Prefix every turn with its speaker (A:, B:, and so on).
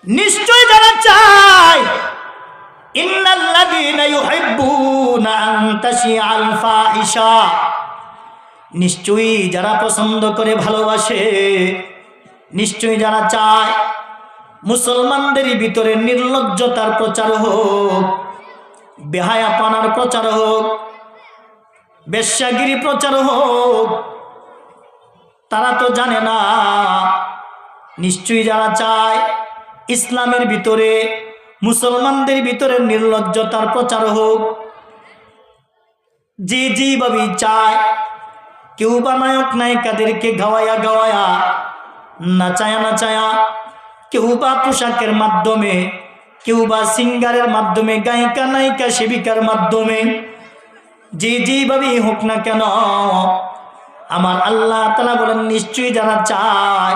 A: নিশ্চয় যারা চায় ইন্নাল্লাযীনা ইউহিব্বুনা আন তাশিআল ফাহিশা, নিশ্চয়ই যারা পছন্দ করে ভালোবাসে, নিশ্চয়ই যারা চায় মুসলমানদের ভিতরে নির্লজ্জতার প্রচার হোক, বেহায়াপনার প্রচার হোক, বেশ্যাগিরি প্রচার হোক, তারা তো জানে না। নিশ্চয়ই যারা চায় ইসলামের ভিতরে মুসলমানদের ভিতরে নির্লজ্জতার প্রচার হোক, যে যেভাবে চায়, কেউ বা নায়ক নায়িকাদেরকে গাওয়ায়া গাওয়ায়া, নাচায়া নাচায়া, কেউ বা পোশাকের মাধ্যমে, কেউ বা সিঙ্গারের মাধ্যমে, গায়িকা নায়িকা সেবিকার মাধ্যমে, যে যেভাবেই হোক না কেন, আমার আল্লাহ তাআলা বলেন নিশ্চয়ই যারা চায়